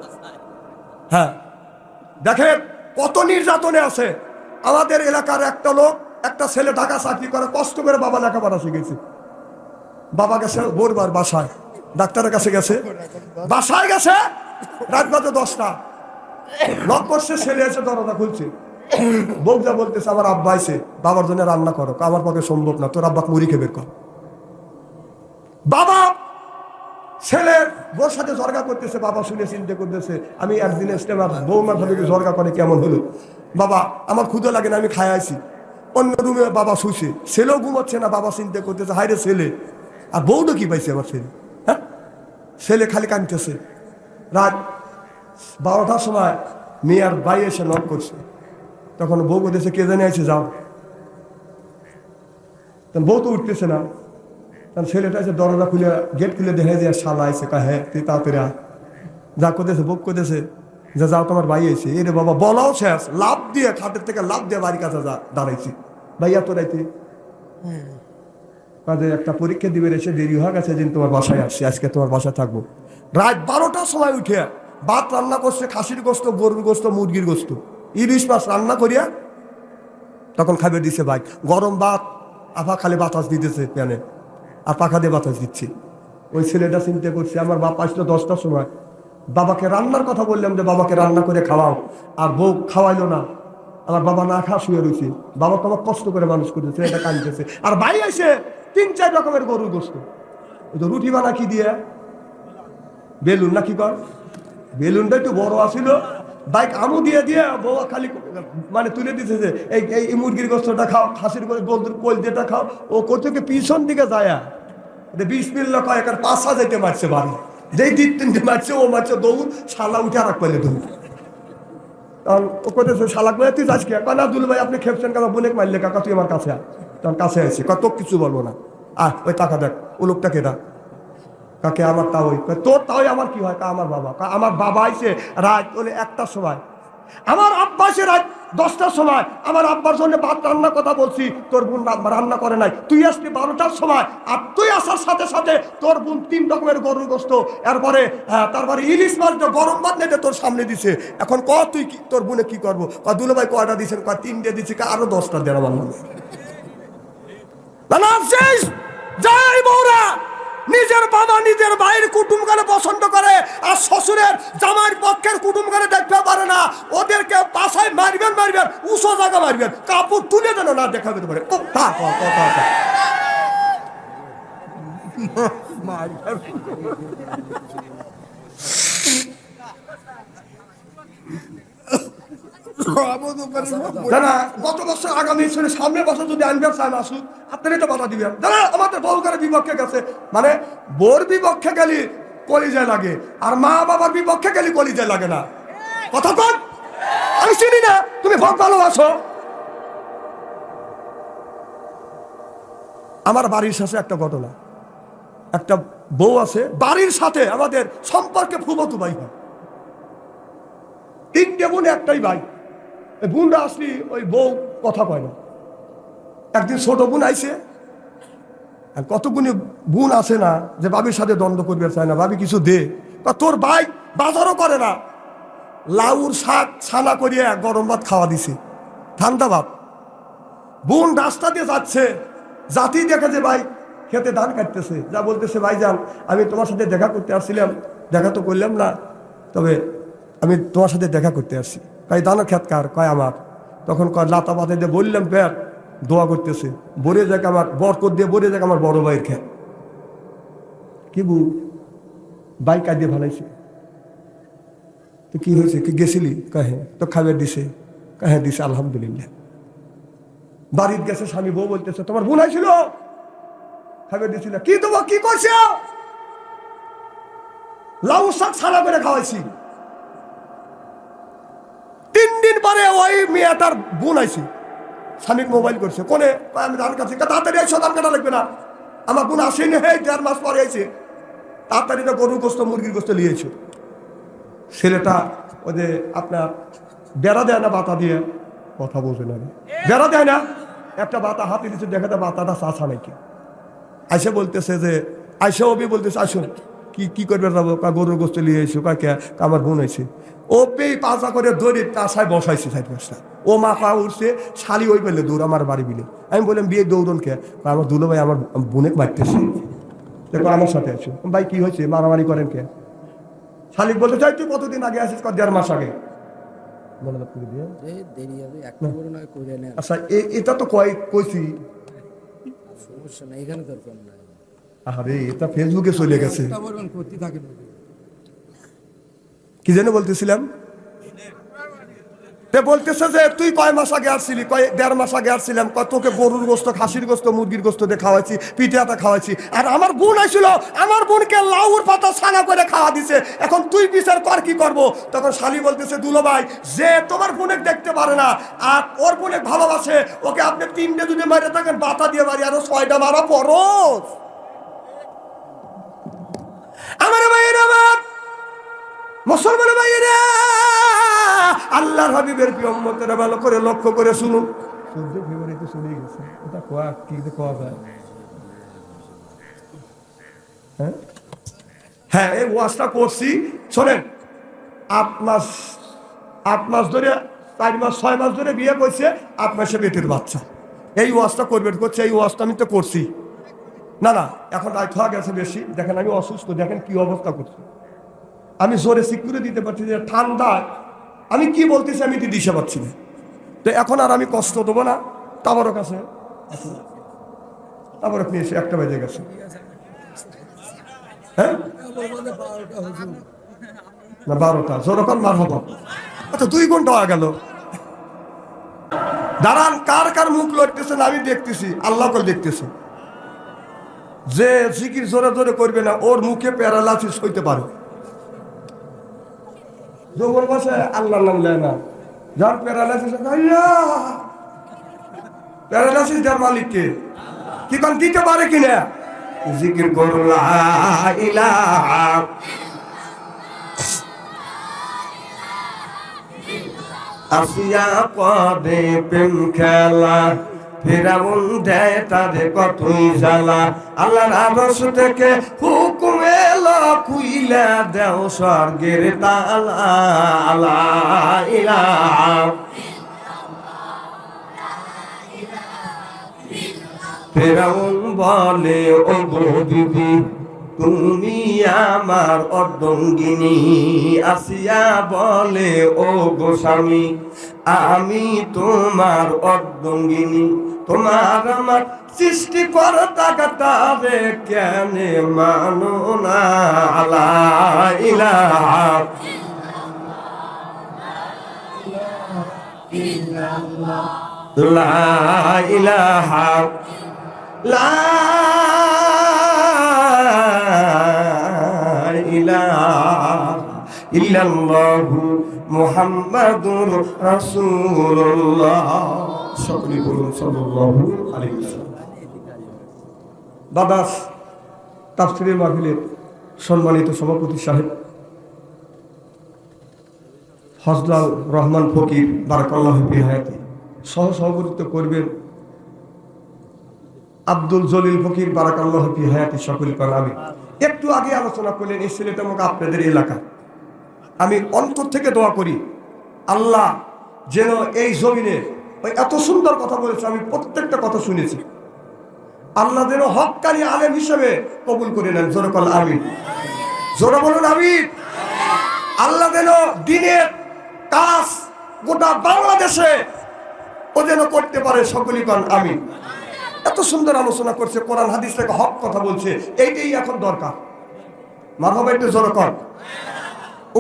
S1: হ্যাঁ দেখেন কত নির্যাতনে আছে। আমাদের এলাকার একটা লোক, একটা ছেলে ঢাকা চাকরি করে, কষ্ট করে বাবা লেখাপড়া শিখেছে। বাবা গেছে ভোরবার বাসায়, ডাক্তারের কাছে গেছে, বাসায় গেছে, রাত বাজে 10টা, লক করছে, ছেলে এসে দরজা খুলছে। বউটা বলতেছে আমার আব্বা আইছে, বাবার জন্য রান্না করো। আমার পক্ষে সম্ভব না, তোর আব্বা মুড়ি খেয়ে বের কর। বাবা ছেলের বউর সাথে জর্গা করতেছে, বাবা শুনে চিন্তা করতেছে, আমি একদিন এসে আমার বৌমার সাথে জর্গা করে কেমন হলো, বাবা আমার ক্ষুধা লাগে না, আমি খাই আছি। অন্য রুমে বাবা শুছে, ছেলেও ঘুমাচ্ছে না, বাবা চিন্তা করতেছে হায় রে ছেলে, আর বউটা কি পাইছে আমার ছেলে, হ্যাঁ ছেলে খালি কাঁদতেছে। রাত 12টার সময় মেয়ের ভাই এসে নক করছে, তখন বউ বলতেছে কে জানে আছে, যাও। তখন বউ তো উঠতেছে না, তখন ছেলেটা এসে দরজা খুলে গেট খুলে দেখে যে শালা আইছে, হ্যাঁ তুই তাড়াতাড়ি যা করতেছে, বউ করতেছে যে যাও তোমার ভাই এসে, এ রে বাবা বলাও শেষ, লাভ দিয়ে খাটের থেকে লাভ দিয়ে বাড়ির কাছে দাঁড়াইছি, ভাইয়া তো রাইতে কাজে একটা পরীক্ষা দিবে, এসে দেরি হয়ে গেছে, দিন তোমার বাসায় আসছি, আজকে তোমার বাসায় থাকবো। রাত 12টার সময় উঠে ভাত রান্না করছে, খাসির গোস্ত, গরুর গোস্ত, মুরগির গোস্ত, ইলিশ মাছ রান্না করিয়া তখন খাবে দিছে ভাই, গরম ভাত, আফা খালি বাতাস দিতেছে প্যানে, আর পাখা দিয়ে বাতাস দিচ্ছি। ওই ছেলেটা চিন্তা করছে, আমার বাপ আসলো 10টার সময়, বাবাকে রান্নার কথা বললাম যে বাবাকে রান্না করে খাওয়াও, আর বউ খাওয়াইলো না, আমার বাবা না খা শুয়ে রয়েছে, বাবা তো আমার কষ্ট করে মানুষ করতেছে, এটা কাঁদতেছে। আর ভাই এসে 3-4 রকমের গরুর গোস্ত, রুটি বানা কি দিয়ে, বেলুন না কি কর, বেলুনটা একটু বড় আসিল, বাইক আমু দিয়ে দিয়ে বউ খালি মানে তুলে দিছে যে এই মুরগির গোস্তটা খাও, খাসির করে গরুর কোল যেটা খাও, ও কোথেকে পিছন দিকে যায়, 20 মিনিট কয়েক আর 5-6 যেতে মারছে বাড়ি, যেই 2-3টে মারছে ও মারছে দৌড়, শালা উঠে আর এক পাইলে দৌড়। তখন ও করতেছে শালা করে তুই যাস কে, না দুল ভাই আপনি খেপছেন কাকা, বোনেক মারলে কাকা তুই আমার কাছে আয়, তখন কাছে আসছি, কত কিছু বলবো না, আহ ওই টাকা দেখ ও লোকটা কেটা, কাকে আমার তা ওই, তোর তাই আমার কি হয়, আমার বাবা, আমার বাবা আইসে রাত বলে 1টার সময়, আমার আব্বা এসে রাত 10টার সময়, আমার আব্বার জন্য ভাত রান্নার কথা বলছি, তোর বোন রান্না করে নাই, তুই আসলি 12টার সময়, আর তুই আসার সাথে সাথে তোর বোন 3 রকমের গরুর গোস্ত, এরপরে তারপরে ইলিশ মাছ গরম ভাত নেটে তোর সামনে দিছে, এখন ক তুই তোর বোনে কি করবো, দুলো ভাই কয়টা দিচ্ছেন, 3টে দিচ্ছি, আরো 10টা দেন আমার নামে। যাই বৌরা নিজের বাবা নিজের ভাইয়ের কুটুম করে পছন্দ করে, আর শ্বশুরের জামাইয়ের পক্ষের কুটুম করে দেখতে পারে না, ওদেরকে পাশায় মারবেন উঁচু জায়গা মারবেন, কাপড় তুলে দেন না দেখাবে পারে, গত বছর আগামী সামনের বছর যদি আনবেন চান আসুক, আপনারই তো বাধা দিবেন, দাদা আমাদের বউকারের বিপক্ষে গেছে, মানে বোর বিপক্ষে গেলি কলিজায় লাগে, আর মা বাবার বিপক্ষে গেলি কলিজায় লাগে না, কথা কন, আমি চিনি না তুমি ভোগ ভালোবাসো। আমার বাড়ির সাথে একটা ঘটনা, একটা বউ আছে, বাড়ির সাথে আমাদের সম্পর্কে ফুফাতো ভাই হয়, 3টে বোন একটাই ভাই, বোনরা আসলি ওই বউ কথা কয় না। একদিন ছোট বোন আইছে, কতগুলি বোন আছে না যে বাবির সাথে দ্বন্দ্ব করবে চায় না, ভাবি কিছু দে, তোর ভাই বাজারও করে না, লাউর শাক ছানা করিয়া গরম ভাত খাওয়া দিছে, ঠান্ডা ভাত। বোন রাস্তা দিয়ে যাচ্ছে, জাতি দেখে যে ভাই খেতে ধান কাটতেছে, যা বলতেছে ভাই যান আমি তোমার সাথে দেখা করতে আসছিলাম, দেখা তো করলাম না, তবে আমি তোমার সাথে দেখা করতে আসছি, কয় দানা খেত কার, কয় আমার, তখন কয় লাতা পাতে দিয়ে বললাম প্যার দোয়া করতেছে, বলে যাক আমার বরকত দিয়ে বলে যাক আমার বড় ভাইয়ের খেত, কি বু ভাই কাঁদিয়ে ভালাইছে, তো কি হয়েছে, কি গেছিলি, কাহে তো খাবার দিছে, কাহে দিছে আলহামদুলিল্লাহ। বাড়ির গেছে স্বামী, বউ বলতেছে তোমার বোন হয়েছিল, খাবার দিছিল, কি দেবো কি করছে, লাউ শাক ছাড়া করে খাওয়াইছি। 3 দিন পরে ওই মেয়েটার বোন আইছি, স্বামীর মোবাইল করছে, কোনে, আমি ধান কাটছি, তাড়াতাড়ি আইসো, ধান কাটা লাগবে না, আমার বোন আসেনি, 1.5 মাস পরে আইছে, তাড়াতাড়ি তো গরুর গোস্ত মুরগির গোস্ত নিয়েছো। ছেলেটা ওই যে আপনার বেড়া দেয় না বাতা দিয়ে, কথা বলছে না, বেড়া দেয় না, একটা বাতা হাতে দিচ্ছে, দেখে তো বাতাটা চাষা নাকি, আইসে বলতেছে যে আইসে ওবি বলতেছে আসুন, কি করবে যাবো, গরুর গোস্ত নিয়ে এসো, কাকে আমার বোন হয়েছে, ও পেয়ে পাঁচা করে দড়ি আশায় বসাইছে 4-5টা, ও মা পা উঠছে, শালি ওই পেলে দৌড় আমার বাড়ি বিলে, আমি বললাম বিয়ে দৌড়ন কে, আমার দুলো ভাই আমার বোনেক মারতেছে, দেখো আমার সাথে আছো, ভাই কি হয়েছে মারামারি করেন কে, শালিক বলতে চাই তুই কতদিন আগে আসিস, 1.5 মাস আগে, আচ্ছা এটা তো কইছি
S2: সমস্যা নাই, এখানে দরকার নাই,
S1: আরে এটা ফেসবুকে চলে গেছে। কি যেন বলতেছিলাম, বলতেছে যে তুই কয় মাস আগে আসছিলি, কয় 1.5 মাস আগে আসছিলাম, তোকে গরুর গোস্ত, খাসির গোস্ত, মুরগির গোস্ত দিয়ে খাওয়াইছি, পিঠে আটা খাওয়াইছি, আর আমার বোন আসছিল, আমার বোনকে লাউর পাতা ছানা করে খাওয়া দিছে, এখন তুই বিচার কর কি করব। তখন শালি বলতেছে, দুলো ভাই, যে তোমার বোনে দেখতে পারে না আর ওর বোনে ভালোবাসে, ওকে আপনি 3টে যদি মারে থাকেন বাতা দিয়ে মারি, আরো 6টা মারা পরশ। আমার ভাইয়ের, আমার মুসলমান ভাইয়েরা, আল্লাহর হাবিবের প্রিয় উম্মতেরা ভালো করে লক্ষ্য করে শুনুন। সূর্য ফেব্রুয়ারিতে চলে গেছে, এটা কোয়া কি কোয়া যায়। হ্যাঁ, এই ওয়াজটা করছি, শোনেন। 8 মাস ধরে, 4 মাস 6 মাস ধরে বিয়ে করছে, 8 মাসে পেটের বাচ্চা। এই ওয়াজটা করবেন করছে, এই ওয়াজটা আমি তো করছি না, না এখন রাত হয়ে গেছে বেশি। দেখেন আমি অসুস্থ, দেখেন কি অবস্থা করছি। আমি জোরে সিকিউরে দিতে পারছি যে ঠান্ডায় আমি কি বলতেছি আমি দিশে পাচ্ছি না। তো এখন আর আমি কষ্ট দেবো না। তাবারক আছে, তাবারক নিয়ে এসে 1টা বেজে গেছে। হ্যাঁ না 12টা, যখন মার হবো। আচ্ছা 2 ঘন্টা হয়ে গেল। দাঁড়ান, কার কার মুখ লড়তেছেন আমি দেখতেছি, আল্লাহ করে দেখতেছি। যে জিকির জোরে জোরে করবে না, ওর মুখে প্যারালাইসিস হইতে পারে। জোর বসে আল্লাহর নাম নেয় না, যার প্যারালাইসিস, প্যারালাইসিস যার মালিককে কি কোন দিতে পারে কিনা। জিকির করো লা ইলাহা, আসিয়া পদে প্রেম খেলা, ফেরাউন দেয় তাদের কতই জ্বালা। আল্লাহর আরশ থেকে হুকুম এলো, খুইলা দেও স্বর্গের তালা। লা ইলাহা, ফেরাউন বলে ও গো বিবি, তুমি আমার অর্ধঙ্গিনী। আসিয়া বলে ও গো স্বামী, আমি তোমার অর্ধঙ্গিনী। তোমার আমার সৃষ্টিকর্তা তারে কেন মানো না। লা ইলাহা লা ইলাহা লা ইলাহা ইল্লাল্লাহু মুহাম্মাদুর রাসূলুল্লাহ। সকলে বলুন সাল্লাল্লাহু আলাইহি ওয়াসাল্লাম। দাদাস তাফসীরের মাহফিলের সম্মানিত সভাপতি সাহেব ফজলাল রহমান ফকির বারাকাল্লাহু ফি হায়াতি, সহ সভাপতিত্ব করবেন আব্দুল জলিল ফকির বারাকাল্লাহু ফি হায়াতি। সকলে করেন আমিন। একটু আগে আলোচনা করলেন এই ছেলেটা মুখ আপনাদের এলাকা। আমি অন্তর থেকে দোয়া করি আল্লাহ যেন এই জমিনে এত সুন্দর কথা বলেছে, আমি প্রত্যেকটা কথা শুনেছি, আল্লাহ যেন হক্কানি আলেম হিসেবে কবুল করে নেন। জোরে বলুন আমিন, জোরে বলুন আমিন। আল্লাহ যেন দিনের কাজ গোটা বাংলাদেশে ও যেন করতে পারে। সকলেই করেন আমিন। এত সুন্দর আলোচনা করছে, কোরআন হাদিস থেকে হক কথা বলছে, এইটাই এখন দরকার। মারহাবা, একটু জোরে কর।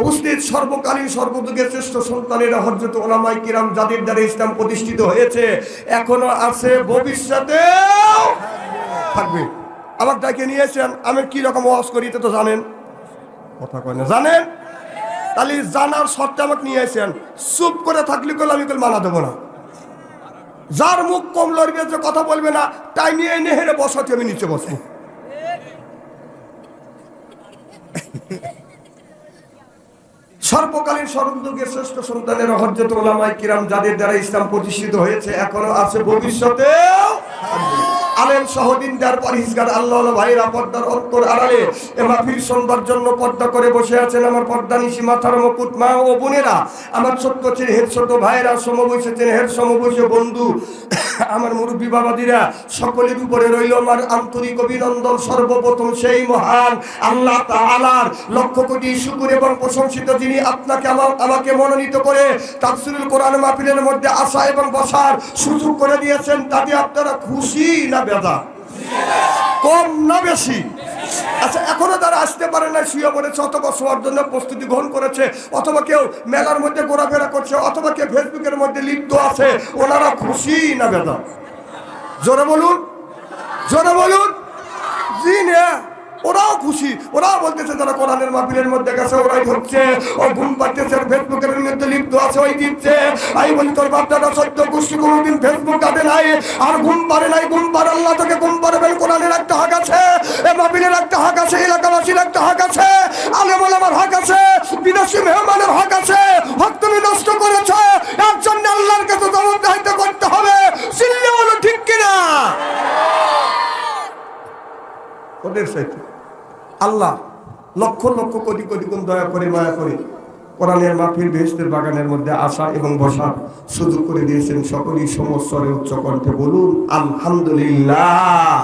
S1: উপস্থিত সর্বকালীন সর্বযুগের শ্রেষ্ঠ সন্তানেরা হযরত উলামায়ে কিরাম, যাদের দ্বারা ইসলাম প্রতিষ্ঠিত হয়েছে, এখনো আছে, ভবিষ্যতেও থাকবে। আমার ডাকে নিয়েছেন, আমি কি রকম ওয়াজ করি এটা তো জানেন, কথা কয় না জানেন। তাহলে জানার শর্তে আমাকে নিয়েছেন, চুপ করে থাকলে কল আমি কল মানা দেবো না। যার মুখ কম লড়বে, যে কথা বলবে না, তাই নিয়ে এনে হেরে বসাতে আমি নিচে বসবো। সর্বকালীন সর্বযুগের শ্রেষ্ঠ সন্তানের হযরত উলামায়ে কিরাম, যাদের দ্বারা ইসলাম প্রতিষ্ঠিত হয়েছে, এখনো আছে, ভবিষ্যতেও আলেম সহ দিনদার পরহেজগার আল্লাহওয়ালা ভাইরা পর্দার অন্তর আড়ালে এ মাহফিল শুনবার জন্য পর্দা করে বসে আছেন। আমার পর্দানিশি মাথার মুকুট মা ও বোনেরা, আমার ছোট্ট ছেলে ছোট ভাইরা, সমবয়সী হের সমবয়সী বন্ধু, আমার মুরব্বী বাবাদিরা, সকলের উপরে রইল আমার আন্তরিক অভিনন্দন। সর্বপ্রথম সেই মহান আল্লাহ তাআলার লক্ষ কোটি শুকর এবং প্রশংসিত, যিনি আপনাকে আমাকে মনোনীত করে তাফসীরুল কোরআন মাহফিলের মধ্যে আসা এবং বসার সুযোগ করে দিয়েছেন। তাতে আপনারা খুশি না বেজার? কম না বেশি? আচ্ছা, এখনো তারা আসতে পারে না, শুয়ে পড়েছে, অথবা শোয়ার জন্য প্রস্তুতি গ্রহণ করেছে, অথবা কেউ মেলার মধ্যে ঘোরাফেরা করছে, অথবা কেউ ফেসবুকের মধ্যে লিপ্ত আছে, ওনারা খুশি না বেদা? জোরে বলুন, জোরে বলুন। জি না, ওরাও খুশি। ওরাও বলতেছে যারা কোরআনের মাহফিলের মধ্যে গেছে ওরাই হচ্ছে, ও ঘুম পাচ্ছে, ফেসবুকের মধ্যে লিপ্ত আছে ওই দিচ্ছে। আমি বলি তোর বাচ্চাটা সত্য গোষ্ঠী কোনোদিন ফেসবুক কাটে নাই, আর ঘুম পারে নাই। ঘুম পারে আল্লাহ তোকে ঘুম পারবেন। কোরআনের একটা হক আছে, এ মাহফিলের একটা হক আছে, এলাকাবাসীর একটা হক আছে, আলেম ওলামার হক আছে, বিদেশি মেহমানের হক আছে। হক তুমি নষ্ট করেছো, এর জন্য আল্লাহর কাছে জবাবদিহিত করতে হবে। চিল্লে বলো ঠিক কিনা? ওদের সাথে আল্লাহ লক্ষ লক্ষ কোটি কোটি গুণ দয়া করে, মায়া করে কোরআনের মাহফিল বেহেশতের বাগানের মধ্যে আসা এবং বসার সুযোগ করে দিয়েছেন। সকলেই সমস্বরে উচ্চ কণ্ঠে বলুন আলহামদুলিল্লাহ।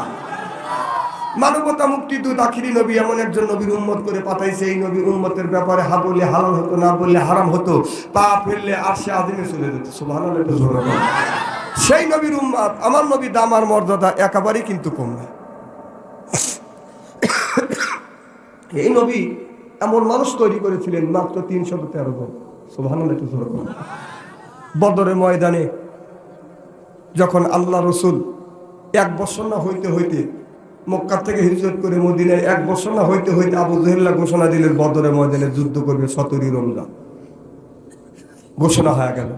S1: মানবতা মুক্তি দূত আখিরি নবী এমন একজন নবীর উম্মত করে পাঠাইছে, এই নবীর উম্মতের ব্যাপারে হা বললে হালাল হতো, না বললে হারাম হতো, পা ফেললে আরশে আযিমে চলে যেত। সুবহানাল্লাহ। সেই নবীর উম্মত, আমার নবী দাম আর মর্যাদা একেবারেই কিন্তু কম না। এই নবী এমন মানুষ তৈরি করেছিলেন মাত্র 313 জন। সুবহানাল্লাহ। বদরের ময়দানে যখন আল্লাহ রসুল 1 বছর না হইতে হইতে মক্কা থেকে হিজরত করে মদিনায় 1 বছর না হইতে হইতে আবু জেহেল ঘোষণা দিলেন বদরের ময়দানে যুদ্ধ করবে 17 রমজান। ঘোষণা হয়ে গেল।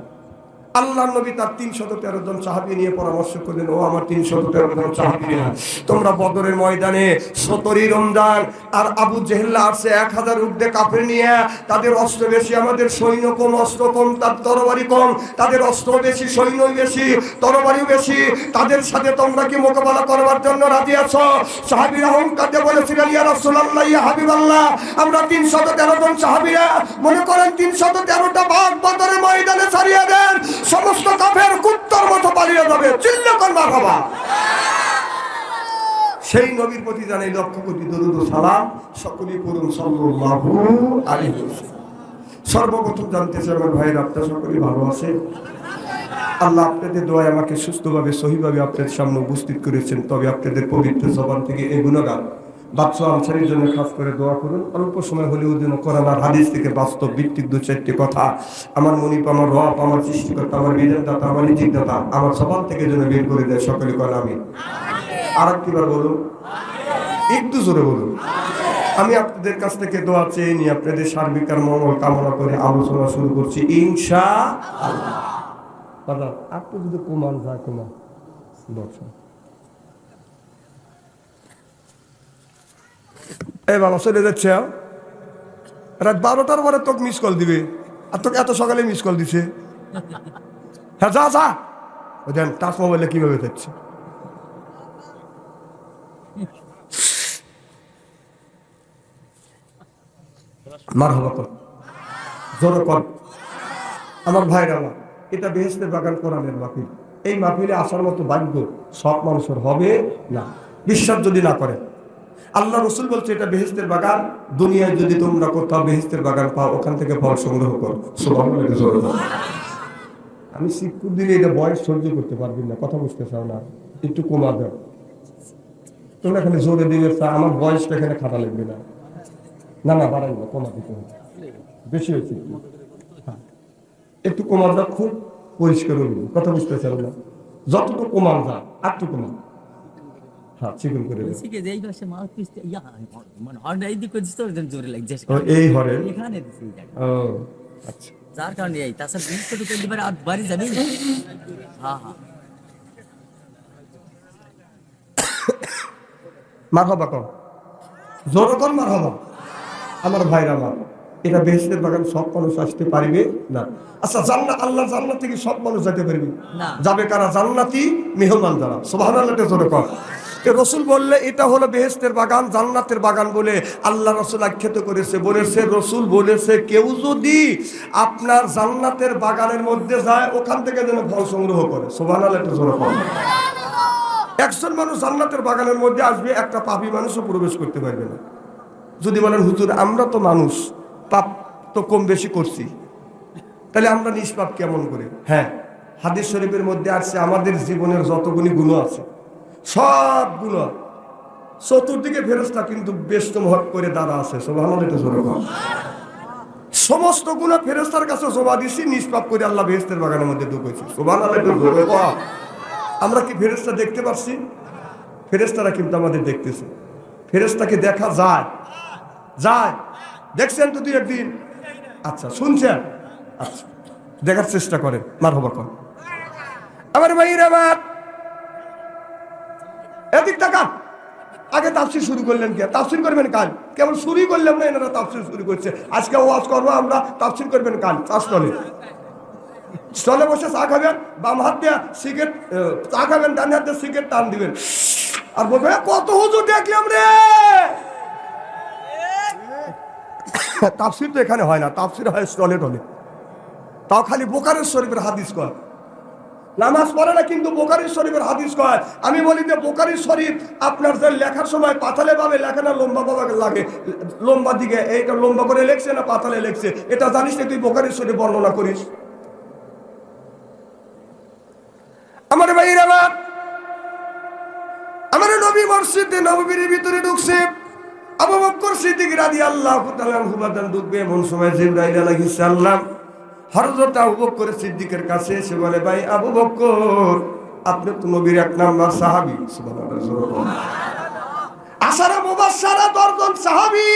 S1: আল্লাহ নবী তার 313 জন সাহাবী নিয়ে পরামর্শ করলেন, ও আমার 313 জন সাহাবীরা, তোমরা বদরের ময়দানে 17 রমজান আর আবু জেহেল আসছে 1000 উর্ধে কাফের নিয়ে, তাদের অস্ত্র বেশি, আমাদের সৈন্য কম, অস্ত্র কম, তার তরবারি কম, তাদের অস্ত্র বেশি, সৈন্য বেশি, তরবারিও বেশি, তাদের সাথে তোমরা কি মোকাবেলা করবার জন্য রাজি আছো? সাহাবীরা অহংকার দিয়ে বলেছিলেন, ইয়া রাসূলুল্লাহ, ইয়া হাবিবাল্লাহ, আমরা 313 জন সাহাবীরা মনে করেন 313টা ভাগ বদরের ময়দানে ছাড়িয়ে দেন, সমস্ত কাফের কুত্তার মতো পালিয়ে যাবে। চিল্লা কর মারহাবা। সেই নবীর প্রতি জানাই লক্ষ কোটি দরুদ ও সালাম, সকলেই পড়ুন সাল্লাল্লাহু আলাইহি ওয়াসাল্লাম। সর্বপ্রথম জানতে চাই আমার ভাইয়ের, আপনারা সকলেই ভালো আছেন? আল্লাহ আপনাদের দোয়ায় আমাকে সুস্থভাবে সহিভাবে আপনাদের সামনে উপস্থিত করেছেন। তবে আপনাদের পবিত্র জবান থেকে এই গুণগান বাচ্চা আনসারের জন্য খাস করে দোয়া করুন। অল্প সময় হলেও যেন কোরআন আর হাদিস থেকে বাস্তব ভিত্তিক 2-4টি কথা আমার মনিপ, আমার রব, আমার সৃষ্টিকর্তা, আমার বিধানদাতা, আমার নীতিদাতা আমার জবান থেকে যেন বের করে দেয়। সকলে বলেন আমিন। আর একটিবার বলুন, একটু জোরে বলুন। আমি আপনাদের কাছ থেকে দোয়া চেয়ে নিয়ে আপনাদের সার্বিক আর মঙ্গল কামনা করে আলোচনা শুরু করছি ইনশাআল্লাহ। দাদা আপনি যদি কমান যায় কমান দর্শন। এই বাবা চলে যাচ্ছে, রাত 12টার পরে তোকে মিস কল দিবে, আর তোকে এত সকালে মিস কল দিছে। হ্যাঁ যা যা, দেন টাচ মোবাইলে কিভাবে যাচ্ছে। মারহাবা কর, জোরে কর আমার ভাইরা। এটা বেহেশতের বাগান কোরআনের মাহফিল। এই মাহফিলে আসার মতো ভাগ্য সব মানুষের হবে না, বিশ্বাস যদি না করে। আল্লাহ রসুল বলছে এটা বেহেশতের বাগান, দুনিয়ায় যদি তোমরা কোথাও বেহেশতের বাগান পাও ওখান থেকে ফল সংগ্রহ করো। সুবহানাল্লাহ। আমি শিবপুর দিলে এটা বয়স সহ্য করতে পারবি না, কথা বুঝতে চাও না, একটু কমা দাও। তোমরা এখানে জোরে দিবে, আমার বয়সটা এখানে খাটা লাগবে না। না না বাড়াই না, কমা দিতে হবে, বেশি হয়েছে একটু কমা দাও, খুব পরিষ্কার হইবে, কথা বুঝতে চাও না। যতটুকু কমান যা আর টু কমান। হ্যাঁ চিকন করে দেব। এই হরে ও আচ্ছা,
S2: যার কারণে এই তাছাড়া জিনিস তো ঢুকে দিবার আর বাড়ি যাবি। হ্যাঁ হ্যাঁ
S1: মারহাবা কর, জোর কর মারহাবা। আমার ভাইরা আমার, এটা বেহেশতের বাগান সব মানুষ আসতে পারবে না। আচ্ছা জান্নাত, আল্লাহ জান্নাত থেকে সব মানুষ যেতে পারবে
S2: না,
S1: যাবে কারা? জান্নাতি মেহমান যারা। সুবহানাল্লাহ জোরে কর। রসুল বললে এটা হলো বেহেশতের বাগান, জান্নাতের বাগান বলে আল্লাহ রসুল আখ্যাত করেছে। বলেছে রসুল বলেছে, কেউ যদি আপনার জান্নাতের বাগানের মধ্যে যায় ওখান থেকে যেন ফল সংগ্রহ করে। সুবহানাল্লাহ জোরে কর। একজন মানুষ জান্নাতের বাগানের মধ্যে আসবে, একটা পাপী মানুষও প্রবেশ করতে পারবে না। যদি বলেন হুজুর আমরা তো মানুষ, পাপ তো কম বেশি করছি, তাহলে আমরা নিষ্পাপ কেমন করে? হ্যাঁ, হাদিস শরীফের মধ্যে আসছে আমাদের জীবনের যতগুলি গুণ আছে সব গুণ চতুর্দিকে ফেরেশতা কিন্তু বেষ্টম হক করে দাঁড়া আছে। সুবহানাল্লাহ, এটা জোরে বল। সমস্ত গুনাহ ফেরেশতার কাছে জমা দিছি, নিষ্পাপ করে আল্লাহ বেহেশতের বাগানের মধ্যে ঢুকাইছে। সুবহানাল্লাহ, এটা জোরে বল। আমরা কি ফেরেশতা দেখতে পাচ্ছি? ফেরেশতারা কিন্তু আমাদের দেখতেছে। ফেরেশতাকে দেখা যায়, যায়। দেখছেন তো দুই একদিন? আচ্ছা, শুনছেন? আচ্ছা, দেখার চেষ্টা করেন। মারহাবা করেন। আমার ভাইরা, আমার এদিক তাকান। আগে তাফসীর শুরু করলেন কে? তাফসীর করবেন কাল। কেবল শুরুই করলাম না, এনারা তাফসীর শুরু করছে। আজকে ওয়াজ করবো আমরা, তাফসীর করবেন কাল। স্টলে স্টলে বসে চা খাবেন, বাম হাত দিয়ে সিগারেট চা খাবেন, ডান হাত দিয়ে সিগারেট টান দিবেন আর বলবেন কত হুজুর দেখলাম রে। তাফসীর তো এখানে হয় না, তাফসীর হয় স্টলে টলে। তাও খালি বোখারী শরীফের হাদিস কয়। নামাজ পড়ে না কিন্তু বোখারী শরীফের হাদিস কয়। আমি বলি যে বোখারী শরীফ আপনার যে লেখার সময় পাতালে ভাবে লেখা না লম্বা বাবা লাগে, লম্বা দিকে এইটা লম্বা করে লেখছে না পাতালে লেখছে, এটা জানিস না? তুই বোখারী শরীফ বর্ণনা করিস। আমার ভাইরা, আমার নবী মসজিদে নববীর ভিতরে ঢুকছে। আবু বকর সিদ্দিক রাদিয়াল্লাহু তাআলা আনহু ঢুকবে, এমন সময় জিবরাইল আলাইহিস সালাম হযরত আবু বকর সিদ্দিকের কাছে এসে বলে, ভাই আবু বকর, আপনি তো নবীর এক নাম্বার সাহাবী। সুবহানাল্লাহ। আশারা মুবাশশারা 10 জন সাহাবী,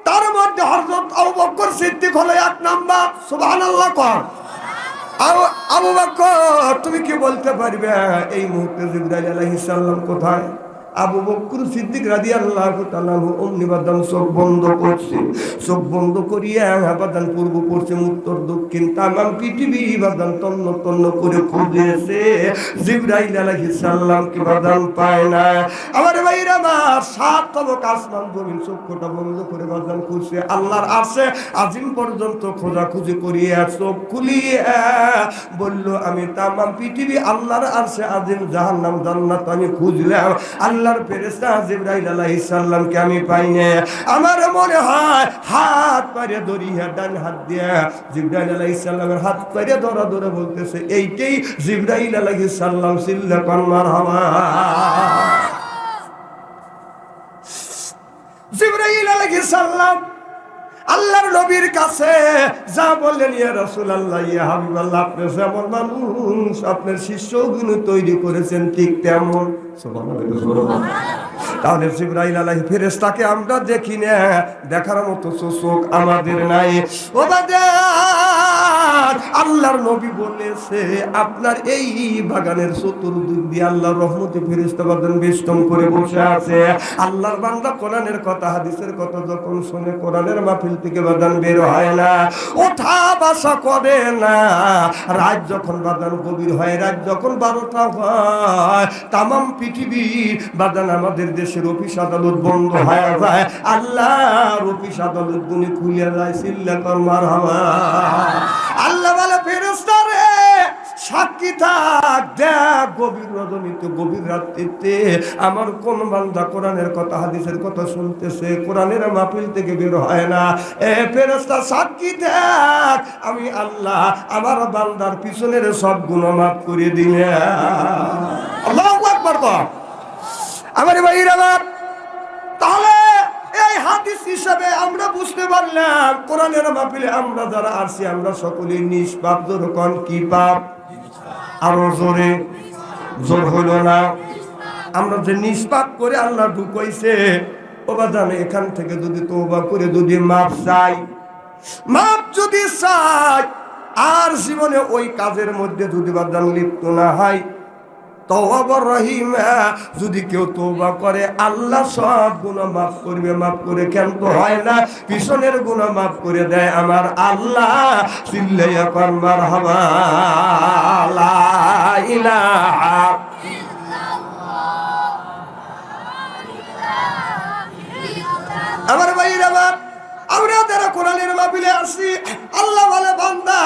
S1: তার মধ্যে হযরত আবু বকর সিদ্দিক হলো এক নাম্বার। সুবহানাল্লাহ। কর আবু বকর, তুমি কি বলতে পারবে এই মুহূর্তে জিবরাইল আলাইহিস সালাম কোথায়? আবু বকর সিদ্দিক রাদিয়াল্লাহু তাআলা অমনি বাদান চোখ বন্ধ করছে। চোখ বন্ধ করিয়া বাদান পূর্ব পশ্চিম উত্তর দক্ষিণ তামাম পৃথিবী বাদান তন্ন তন্ন করে খুঁজেছে, জিবরাইল আলাইহিস সালাম কি বাদান পায় না। আমার ভাইরা, আমার 7 তবক আসমান জমিন চোখটা বন্ধ করে বাদান খুঁজছে। আল্লাহর আরশে আজিম পর্যন্ত খোঁজাখুঁজি করিয়া চোখ খুলিয়া বলল, আমি তামাম পৃথিবী আল্লাহর আরশে আজিম জাহান্নাম জান্নাত আমি খুঁজলাম, আল্লাহর ফেরেশতা জিবরাইল আলাইহিস সালামকে আমি পাই না। আমার মনে হয় হাত পারে ধরিয়া ডান হাত দিয়া জিবরাইল আলাইহিস সালামের হাত পারে ধরা ধরে বলতেছে, এইটাই জিবরাইল আলাইহিস সালাম। সিল্লা কোন মারহাবা। জিবরাইল আলাইহিস সালাম আল্লাহর নবীর কাছে যা বললেন, ইয়া রাসূলুল্লাহ, ইয়া হাবিবাল্লাহ, আপনি যেমন মানুষ আপনার শিষ্যগুলো তৈরি করেছেন ঠিক তেমন। সুবহানাল্লাহ। তাহলে জিবরাইল আলাইহিস ফেরেশতাকে আমরা দেখি না, দেখার মতো চোখ আমাদের নাই। ও বাজার, আল্লাহর নবী বলেছে আপনার এই বাগানের চতুর্দিক দিয়ে আল্লাহর রহমতে ফেরেশতা বাগান বেষ্টন করে বসে আছে। আল্লাহর বান্দা কোরআনের কথা হাদিসের কথা যখন শুনে কোরআনের মাহফিল থেকে বাগান বের হয় না, ওঠা বসা করে না। রাত যখন বাগান গভীর হয়, রাত যখন 12টা হয়, তামাম পৃথিবীর বাগান আমাদের দেশের অফিস আদালত বন্ধ হয়ে যায়, আল্লাহর অফিস আদালত গুলি খুলে যায়। সিল্লা কর মারহাবা। আল্লাহ বলে, ফেরেশতা রে সাক্ষী থাক, দেখ গভীর রজনীতে গভীর রাত্রিতে আমার কোন বান্দা কোরআনের কথা হাদিসের কথা শুনতেছে, কোরআনের মাহফিল থেকে বের হয় না। এ ফেরেশতা সাক্ষী থাক, আমি আল্লাহ আমার বান্দার পিছনের সব গুনাহ মাফ করে দিলাম। আল্লাহু আকবার। আমার ভাইরা, আমার তাহলে এই হাদিস হিসাবে আমরা বুঝতে পারলাম কোরআনের মাহফিলে আমরা যারা আসছি আমরা সকলেই নিষ্পাপ। যখন কি পাপ? আরো জোরে, জোর হলো না। আমরা যে নিষ্পাপ করে আল্লাহ ঢুকাইছে, ও বাজান এখান থেকে যদি তওবা করে যদি মাপ চাই, মাপ যদি চাই, আর জীবনে ওই কাজের মধ্যে যদি বাজান লিপ্ত না হয়, তওবা রহিম, যদি কেউ তওবা করে আল্লাহ সব গুনাহ মাফ করবে। মাফ করে কেন তো হয় না, পিছনের গুনাহ মাফ করে দেয় আমার আল্লাহ। চিল্লাইয়া কর মারহাবা। লা ইলাহা আমার ভাইরা, আমরা যারা কোরআনের মাহফিলে আসি, আল্লাহ বলে বান্দা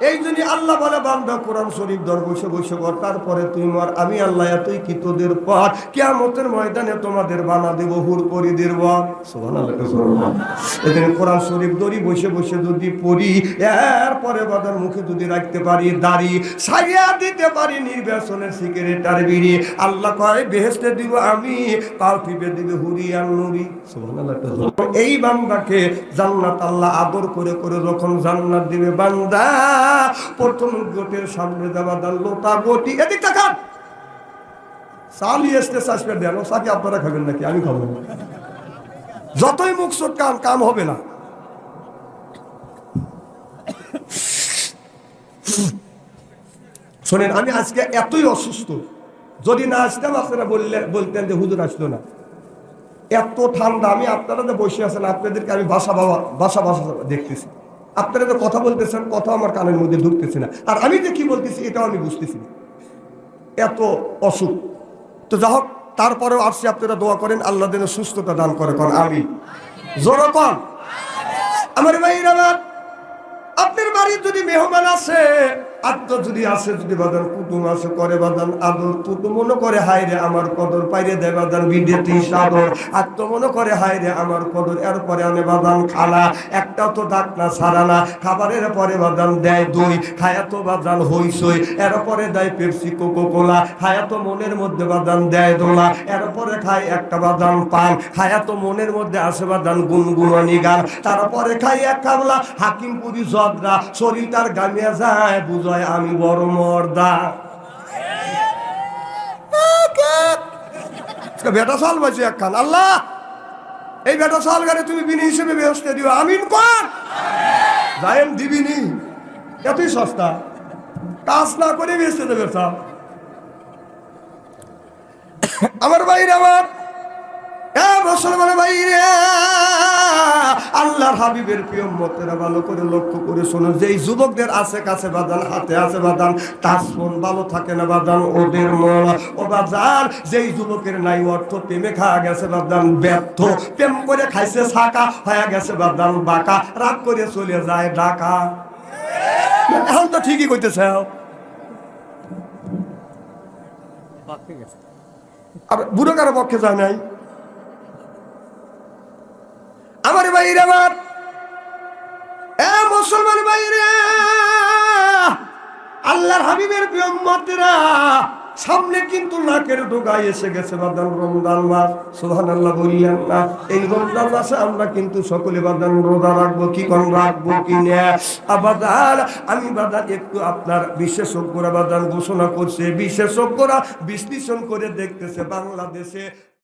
S1: এই জন্য আল্লাহ বলে বান্দা কোরআন শরীফ ধর বসে বসে কর, তারপরে তুই মর, আমি আল্লাহ এতই কি তোদের পর কিয়ামতের ময়দানে তোমাদের বানা দেব হুর পরিদের বর। সুবহানাল্লাহ। এদিন কোরআন শরীফ ধরি বসে বসে যদি পড়ি, এরপরে বাদার মুখে যদি রাখতে পারি দাড়ি, সারিয়া দিতে পারি নির্বাচনের সিগারেটার বিড়ি, আল্লাহ কয় বেহেশতে দিব আমি, পাও টিপে দিবে হুরিয়ান নুরি। সুবহানাল্লাহ। এই বান্দাকে জান্নাত আল্লাহ আদর করে করে যখন জান্নাত দিবে, বান্দা প্রথম গোটের সামনে দেওয়া দান লোটা গটি, এদিক তাকান, চালি আসতে চাষবে দেন, সাকি আপনারা খাবেন নাকি? আমি খাবো না। যতই মুখ চোখ কান, কাম হবে না। শোনেন, আমি আজকে এতই অসুস্থ, যদি না আসতাম আপনারা বলতেন যে হুজুর আসলো না। এত ঠান্ডা, আমি আপনারা যে বসে আছেন আপনাদেরকে আমি বাসা দেখতেছি, আপনারা যে কথা বলতেছেন কথা আমার কানের মধ্যে ঢুকতেছে না, আর আমি যে কি বলতেছি এটাও আমি বুঝতেছি না, এত অসুখ। তো যা হোক, তারপরেও আসছি, আপনারা দোয়া করেন আল্লাহ যেন সুস্থতা দান করে, আমি জোরে কন। আমার ভাইরা, আপনার বাড়ির যদি মেহমান আছে, আত্মীয় যদি আসে, যদি বাদান কুটুম আসে, করে বাদান আদর, কুটুম মনে করে হায় রে আমার কদর, পাইরে দেয় বাদান বিদেতি সাদর, আত্মীয় মনে করে হায় রে আমার কদর, এরপরে আনে বাদান খানা, একটাও তো দাগ না ছাড়া না, খাবারের পরে বাদান দেয় দই, খায়া তো বাদান হইসই, এরপরে দেয় পেপসি কোকো কোলা, খায়া তো মনের মধ্যে বাদান দেয় দোলা, এরপরে খায় একটা বাদান পান, খায়া তো মনের মধ্যে আসে বাদান গুনগুনানি গান, তারপরে খাই এক কামলা হাকিমপুরি জদরা, শরীর তার গামিয়া যায়, বুঝ আমি বড় মর্দা। বেটা সাল বাজে একখান, আল্লাহ এই বেটা সাল গানে তুমি বিনি হিসেবে ব্যবস্থা দিও, আমিন কর। যাইম দিবিনি, এতই সস্তা, কাজ না করে বেচতে দেবে সব। আমার বাইরে, আমার মুসলমান বাইরে, আল্লাহর হাবিবের প্রিয় উম্মতেরা ভালো করে লক্ষ্য করে শোনো, যেই যুবকদের আছে কাছে বাদান, হাতে আছে বাদান, তার মন ভালো থাকে না বাদান, ওদের মন ও বাজার, যেই যুবকের নাই অর্থ, প্রেমে খাওয়া গেছে বাদান ব্যর্থ, প্রেম করে খাইছে ছাকা, হয়ে গেছে বাদান বাঁকা, রাগ করে চলে যায় ঢাকা। এখন তো ঠিকই কইতেছে, আর বুড়ো কারো পক্ষে যায় নাই। আমার ভাইরে, আমার মুসলমান ভাইরে, আল্লাহর হাবিবের প্রিয় উম্মতেরা, সামনে কিন্তু নাকের ডোগায় এসে গেছে বাদান রমজান মাস। সুবহানাল্লাহ বললেন না? এই রমজান মাসে আমরা কিন্তু সকলে বাদান রোজা রাখবো, কি কোন রাখবো কি না। আবাদান আমি বাদান একটু আপনার বিশেষজ্ঞরা বাদান ঘোষণা করছে, বিশেষজ্ঞরা বিশ্লেষণ করে দেখতেছে বাংলাদেশে